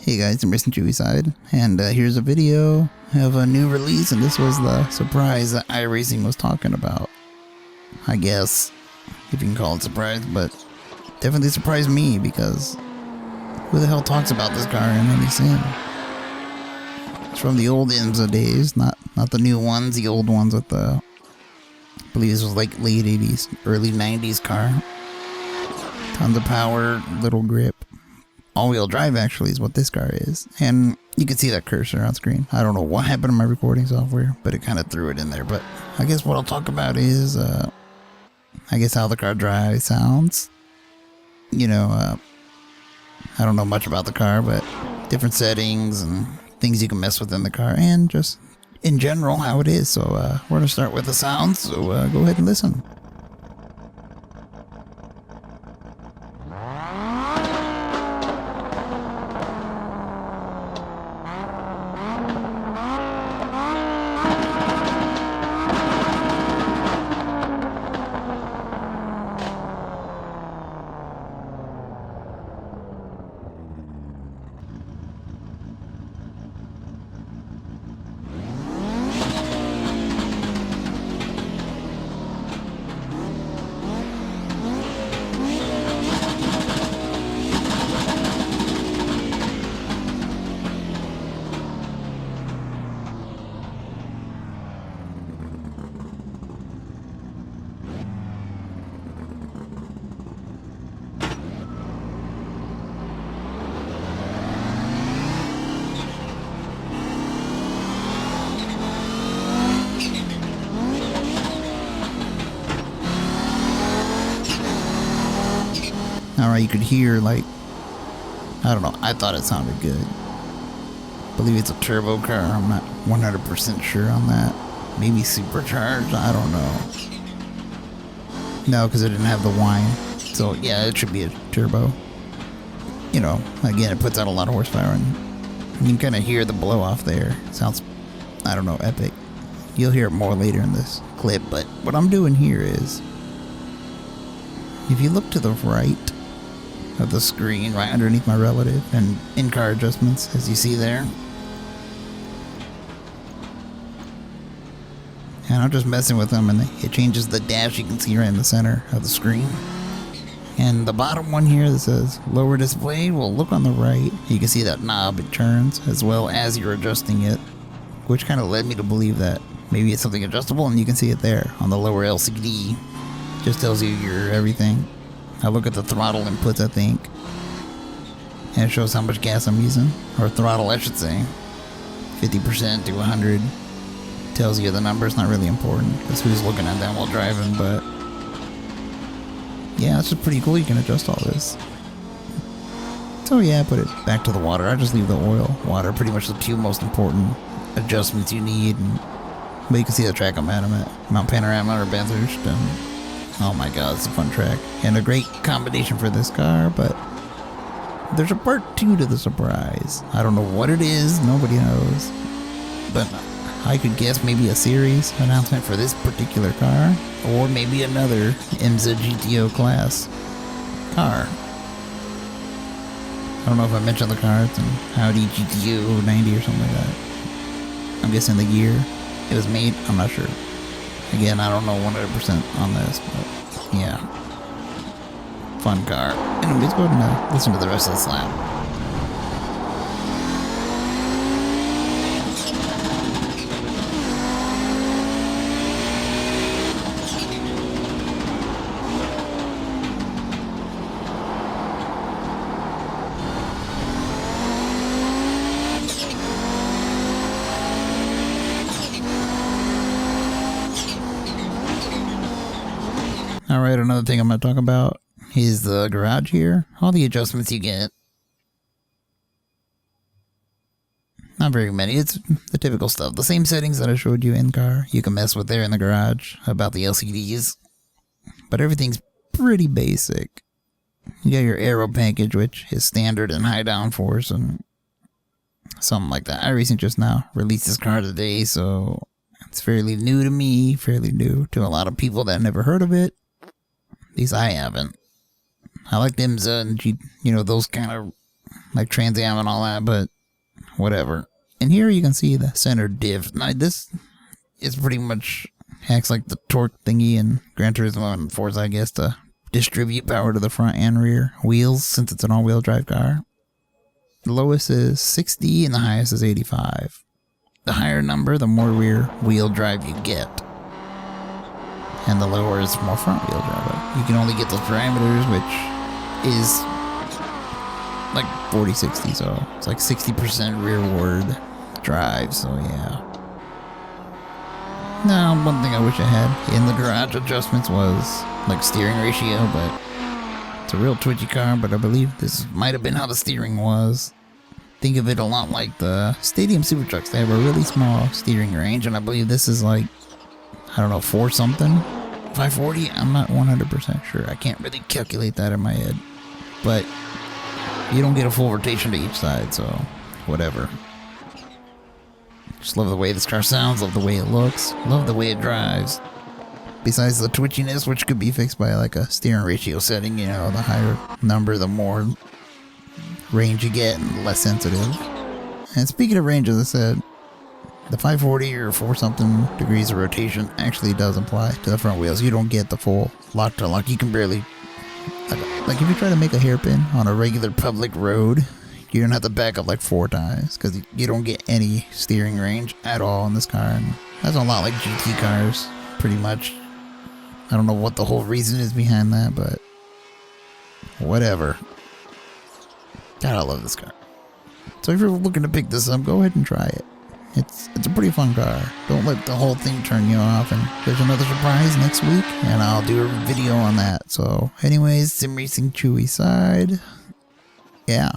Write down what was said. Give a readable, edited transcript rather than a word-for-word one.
Hey guys, I'm iRacing Chewy Side, and here's a video of a new release, and this was the surprise that iRacing was talking about. I guess, if you can call it surprise, but definitely surprised me, because who the hell talks about this car in any scene? It's from the old IMSA days, not the new ones, the old ones with the, I believe this was like late 80s, early 90s car. Tons of power, little grip. All-wheel drive actually is what this car is, and you can see that cursor on screen. I don't know what happened to my recording software, but it kind of threw it in there. But I guess what I'll talk about is I guess how the car drives sounds. You know, I don't know much about the car, but different settings and things you can mess with in the car, and just in general how it is. So we're gonna start with the sounds, so go ahead and listen. Alright, you could hear, like, I don't know, I thought it sounded good. I believe it's a turbo car, I'm not 100% sure on that. Maybe supercharged, I don't know. No, because it didn't have the whine. So, yeah, it should be a turbo. You know, again, it puts out a lot of horsepower, and you can kind of hear the blow off there. It sounds, I don't know, epic. You'll hear it more later in this clip, but what I'm doing here is, if you look to the right of the screen, right underneath my relative and in-car adjustments, as you see there, and I'm just messing with them, and it changes the dash you can see right in the center of the screen. And the bottom one here that says lower display, well, look on the right, you can see that knob, it turns as well as you're adjusting it, which kind of led me to believe that maybe it's something adjustable, and you can see it there on the lower LCD. Just tells you your everything. I look at the throttle inputs, I think, and it shows how much gas I'm using, or throttle I should say. 50% to 100 tells you the number. It's not really important because who's looking at that while driving, but yeah, it's just pretty cool. You can adjust all this. So yeah, put it back to the water. I just leave the oil, water, pretty much the two most important adjustments you need. But you can see the track I'm at Mount Panorama or Bathurst, and oh my god, it's a fun track. And a great combination for this car, but there's a part 2 to the surprise. I don't know what it is, nobody knows. But I could guess maybe a series announcement for this particular car, or maybe another IMSA GTO class car. I don't know if I mentioned the car, it's an Audi GTO 90 or something like that. I'm guessing the year it was made, I'm not sure. Again, I don't know 100% on this, but yeah. Fun car. Anyways, go ahead and listen to the rest of the slap. Alright, another thing I'm going to talk about is the garage here. All the adjustments you get. Not very many. It's the typical stuff. The same settings that I showed you in car. You can mess with there in the garage about the LCDs. But everything's pretty basic. You got your aero package, which is standard and high downforce and something like that. iRacing just now released this car today, so it's fairly new to me. Fairly new to a lot of people that never heard of it. At least I haven't. I like IMSA and those kind of like Trans Am and all that, but whatever. And here you can see the center div. Now this is pretty much acts like the torque thingy in Gran Turismo and Forza, I guess, to distribute power to the front and rear wheels since it's an all-wheel drive car. The lowest is 60 and the highest is 85. The higher number, the more rear wheel drive you get. And the lower is more front wheel drive. You can only get those parameters, which is like 40-60, so it's like 60% rearward drive, so yeah. Now, one thing I wish I had in the garage adjustments was like steering ratio, but it's a real twitchy car, but I believe this might have been how the steering was. Think of it a lot like the Stadium Super Trucks. They have a really small steering range, and I believe this is like, I don't know, 4 something? 540? I'm not 100% sure. I can't really calculate that in my head. But you don't get a full rotation to each side, so whatever. Just love the way this car sounds, love the way it looks, love the way it drives. Besides the twitchiness, which could be fixed by like a steering ratio setting, you know, the higher number, the more range you get and less sensitive. And speaking of range, as I said, the 540 or 4 something degrees of rotation actually does apply to the front wheels. You don't get the full lock to lock. You can barely, like if you try to make a hairpin on a regular public road, you're gonna have to back up like 4 times because you don't get any steering range at all in this car. And that's a lot like GT cars, pretty much. I don't know what the whole reason is behind that, but whatever. God, I love this car. So if you're looking to pick this up, go ahead and try it. It's a pretty fun car. Don't let the whole thing turn you off. And there's another surprise next week, and I'll do a video on that. So anyways, Sim Racing Chewy side. Yeah.